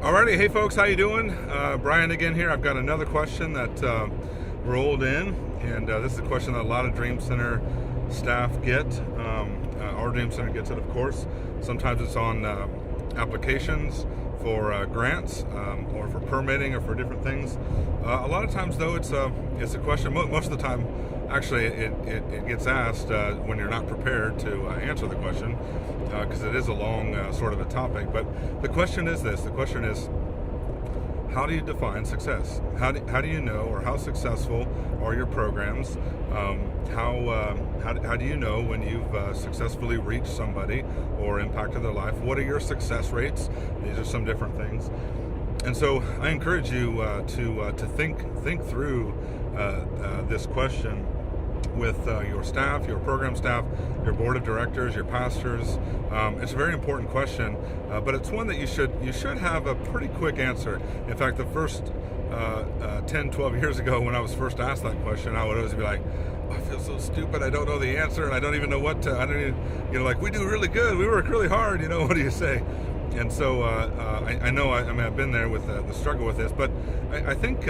Alrighty, hey folks, how you doing? Brian again here. I've got another question that rolled in, and this is a question that a lot of Dream Center staff get. Our Dream Center gets it, of course. Sometimes it's on applications for grants or for permitting or for different things. A lot of times, though, it's a question. Most of the time, actually, it gets asked when you're not prepared to answer the question, because it is a long sort of a topic. But the question is this: the question is, how do you define success? How do you know, or how successful are your programs? How do you know when you've successfully reached somebody or impacted their life? What are your success rates? These are some different things. And so I encourage you to think through this question with your staff, your program staff, your board of directors, your pastors. It's a very important question, but it's one that you should have a pretty quick answer. In fact, the first 10, 12 years ago, when I was first asked that question, I would always be like, oh, I feel so stupid. I don't know the answer, and I don't even know what to. I don't even, like, we do really good. We work really hard. What do you say? And so I know. I mean, I've been there with the struggle with this, but I think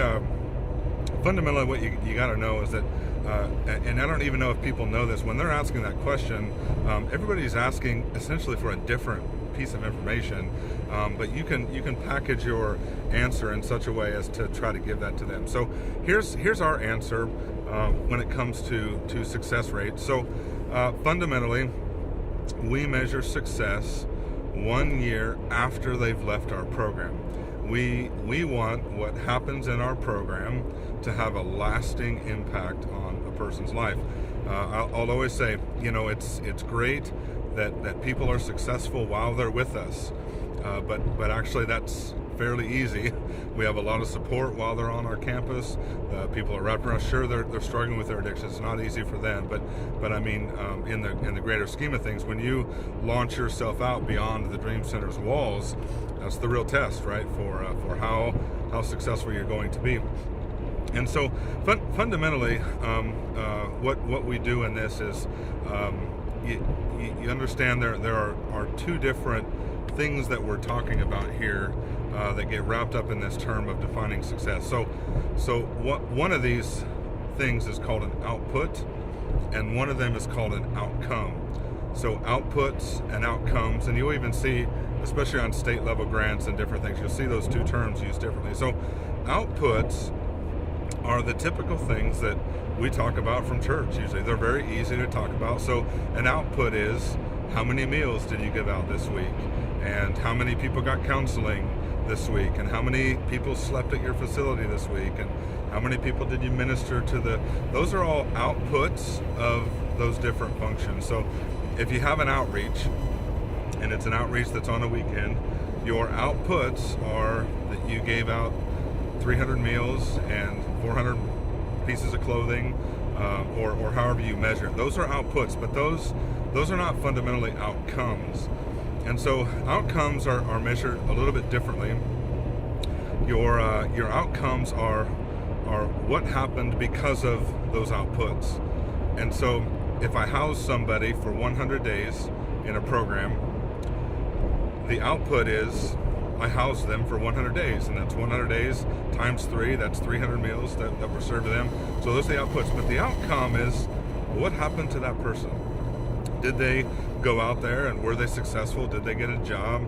fundamentally what you got to know is that. And I don't even know if people know this, when they're asking that question, everybody's asking essentially for a different piece of information, but you can package your answer in such a way as to try to give that to them. So here's our answer when it comes to success rate. So fundamentally, we measure success 1 year after they've left our program. We want what happens in our program to have a lasting impact on a person's life. I'll always say, it's great that people are successful while they're with us, but actually that's fairly easy. We have a lot of support while they're on our campus. People are wrapped around. Sure, they're struggling with their addictions. It's not easy for them, but I mean, in the greater scheme of things, when you launch yourself out beyond the Dream Center's walls, that's the real test, right? For how successful you're going to be. And so, fundamentally, what we do in this is, you understand there are two different things that we're talking about here that get wrapped up in this term of defining success. So one of these things is called an output, and one of them is called an outcome. So outputs and outcomes, and you'll even see, especially on state level grants and different things, you'll see those two terms used differently. So outputs are the typical things that we talk about from church. Usually they're very easy to talk about. So an output is, how many meals did you give out this week, and how many people got counseling this week, and how many people slept at your facility this week, and how many people did you minister to? Those are all outputs of those different functions. So if you have an outreach, and it's an outreach that's on a weekend, your outputs are that you gave out 300 meals and 400 pieces of clothing, or however you measure. Those are outputs, but those are not fundamentally outcomes. And so outcomes are measured a little bit differently. Your outcomes are what happened because of those outputs. And so if I house somebody for 100 days in a program, the output is I house them for 100 days, and that's 100 days times 3, that's 300 meals that were served to them. So those are the outputs. But the outcome is, what happened to that person? Did they go out there and were they successful? Did they get a job?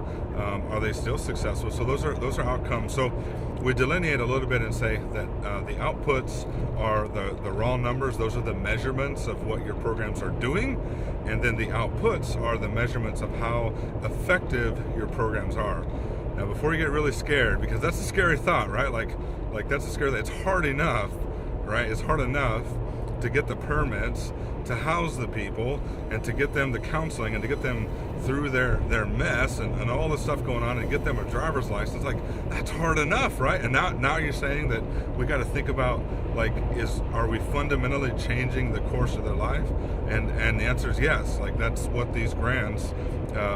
Are they still successful? So those are outcomes. So we delineate a little bit and say that the outputs are the raw numbers. Those are the measurements of what your programs are doing. And then the outputs are the measurements of how effective your programs are. Now, before you get really scared, because that's a scary thought, right? Like that's a scary thought. It's hard enough, right? It's hard enough to get the permits to house the people and to get them the counseling and to get them through their mess and all the stuff going on and get them a driver's license. Like, that's hard enough, right? And now you're saying that we got to think about, like, are we fundamentally changing the course of their life? And the answer is yes. Like, that's what these grants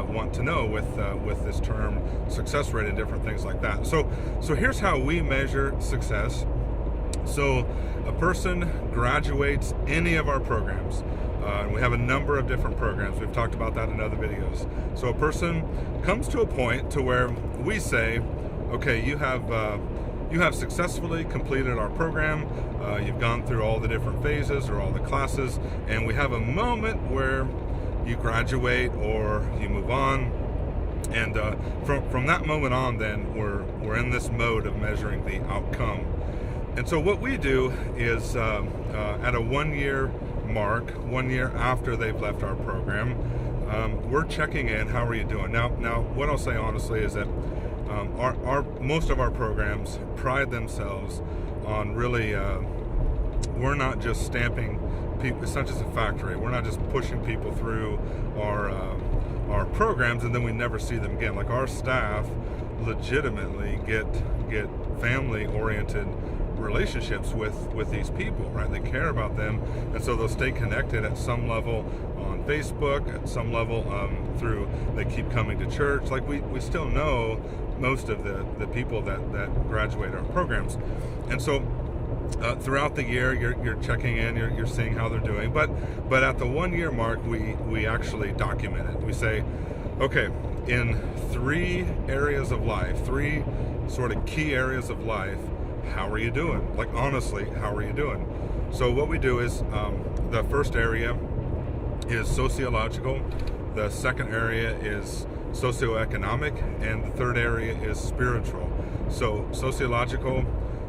want to know with this term success rate and different things like that. So here's how we measure success. So a person graduates any of our programs. And we have a number of different programs. We've talked about that in other videos. So a person comes to a point to where we say, okay, you have successfully completed our program. You've gone through all the different phases or all the classes, and we have a moment where you graduate or you move on. And from that moment on, then we're in this mode of measuring the outcome. And so what we do is at a 1 year mark, 1 year after they've left our program, we're checking in. How are you doing? Now, what I'll say honestly is that our most of our programs pride themselves on really. We're not just stamping people. It's not just a factory. We're not just pushing people through our programs and then we never see them again. Like, our staff legitimately get family-oriented relationships with these people, right? They care about them, and so they'll stay connected at some level on Facebook, at some level through, they keep coming to church. Like, we still know most of the people that graduate our programs. And so throughout the year, you're checking in, you're seeing how they're doing. But at the 1 year mark, we actually document it. We say, okay, in 3 areas of life, 3 sort of key areas of life, how are you doing? Like, honestly, how are you doing? So what we do is the first area is sociological, the second area is socioeconomic, and the third area is spiritual. So sociological,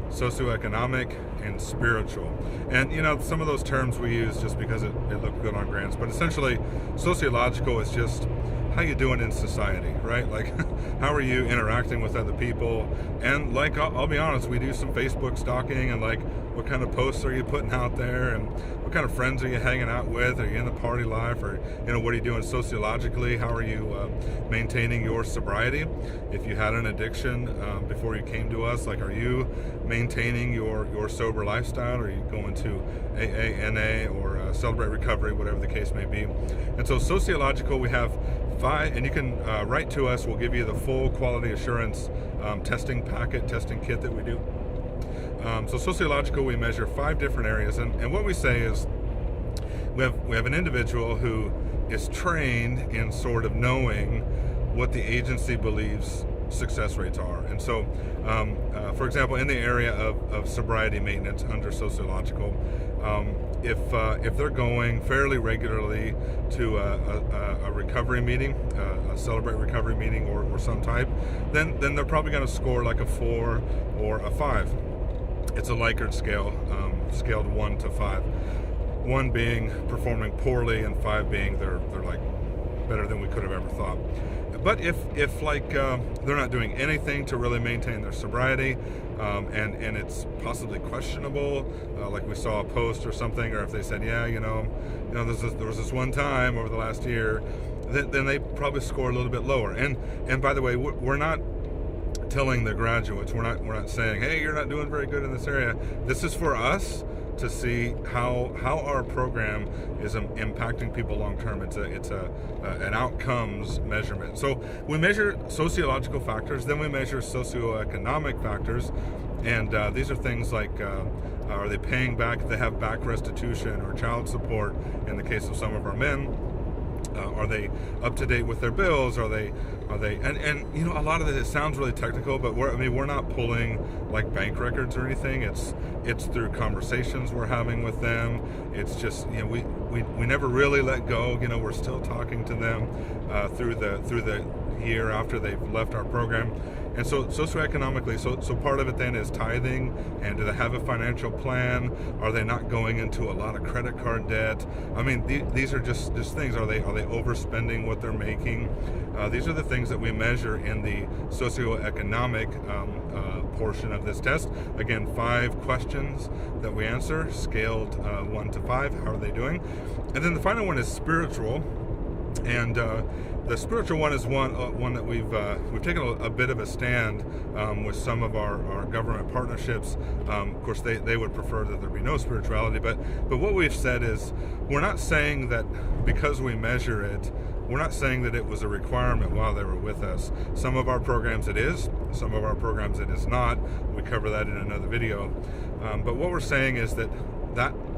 socioeconomic, and spiritual. And some of those terms we use just because it looked good on grants, but essentially sociological is just how you doing in society, right? Like, how are you interacting with other people? And like, I'll be honest, we do some Facebook stalking, and like, what kind of posts are you putting out there, and what kind of friends are you hanging out with? Are you in the party life, or what are you doing sociologically? How are you maintaining your sobriety? If you had an addiction before you came to us, like, are you maintaining your sober lifestyle? Are you going to AA, NA, or Celebrate Recovery, whatever the case may be? And so sociological, we have 5, and you can write to us. We'll give you the full quality assurance testing kit that we do. So sociological, we measure 5 different areas, and what we say is we have an individual who is trained in sort of knowing what the agency believes success rates are. And so for example, in the area of sobriety maintenance under sociological, if they're going fairly regularly to a recovery meeting, a Celebrate Recovery meeting or some type, then they're probably going to score like a 4 or a 5. It's a Likert scale, scaled 1 to 5. 1 being performing poorly, and 5 being they're like better than we could have ever thought. But if like they're not doing anything to really maintain their sobriety, and it's possibly questionable, like we saw a post or something, or if they said, there was this one time over the last year, then they probably score a little bit lower. And by the way, we're not telling the graduates, we're not saying, hey, you're not doing very good in this area. This is for us to see how our program is impacting people long term. It's an outcomes measurement. So we measure sociological factors, then we measure socioeconomic factors, and these are things like are they paying back if they have back restitution or child support in the case of some of our men. Are they up to date with their bills? Are they and a lot of it sounds really technical, but we're not pulling like bank records or anything. It's through conversations we're having with them. It's just we never really let go. We're still talking to them through the year after they've left our program. And so socioeconomically, so part of it then is tithing, and do they have a financial plan? Are they not going into a lot of credit card debt? I mean, these are just things. Are they overspending what they're making? These are the things that we measure in the socioeconomic portion of this test. Again, 5 questions that we answer, scaled 1 to 5. How are they doing? And then the final one is spiritual, and the spiritual one is one that we've taken a bit of a stand with some of our government partnerships. Of course, they would prefer that there be no spirituality, but what we've said is we're not saying that because we measure it, we're not saying that it was a requirement while they were with us. Some of our programs it is, some of our programs it is not. We cover that in another video. But what we're saying is that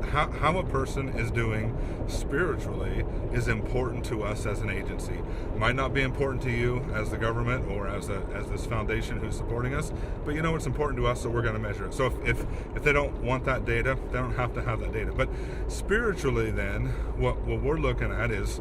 how a person is doing spiritually is important to us as an agency. Might not be important to you as the government or as this foundation who's supporting us, but you know it's important to us, so we're going to measure it. So if they don't want that data, they don't have to have that data. But spiritually, then what we're looking at is,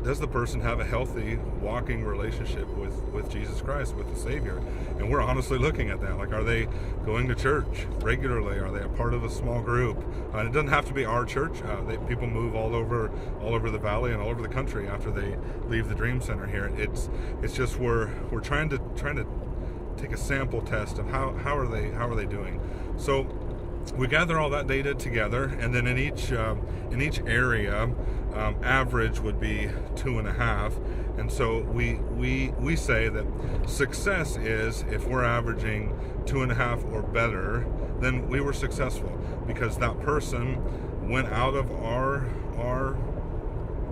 does the person have a healthy walking relationship with Jesus Christ, with the Savior? And we're honestly looking at that. Like, are they going to church regularly? Are they a part of a small group? And it doesn't have to be our church. People move all over the valley and all over the country after they leave the Dream Center here. It's just we're trying to take a sample test of how are they doing. So we gather all that data together, and then in each area, average would be 2.5. And so we say that success is if we're averaging 2.5 or better, then we were successful, because that person went out of our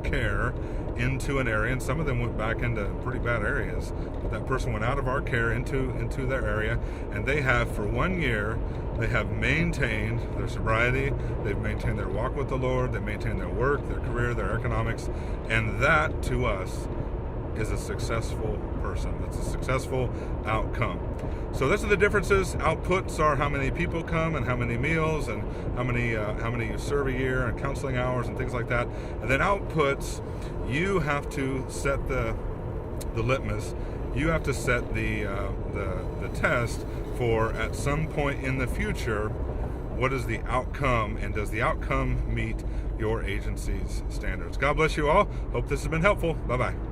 care into an area, and some of them went back into pretty bad areas, but that person went out of our care into their area, and they have, for 1 year, they have maintained their sobriety, they've maintained their walk with the Lord, they've maintained their work, their career, their economics, and that to us is a successful person. That's a successful outcome. So those are the differences. Outputs are how many people come and how many meals and how many you serve a year and counseling hours and things like that. And then outputs, you have to set the litmus. You have to set the test for, at some point in the future, what is the outcome, and does the outcome meet your agency's standards? God bless you all. Hope this has been helpful. Bye-bye.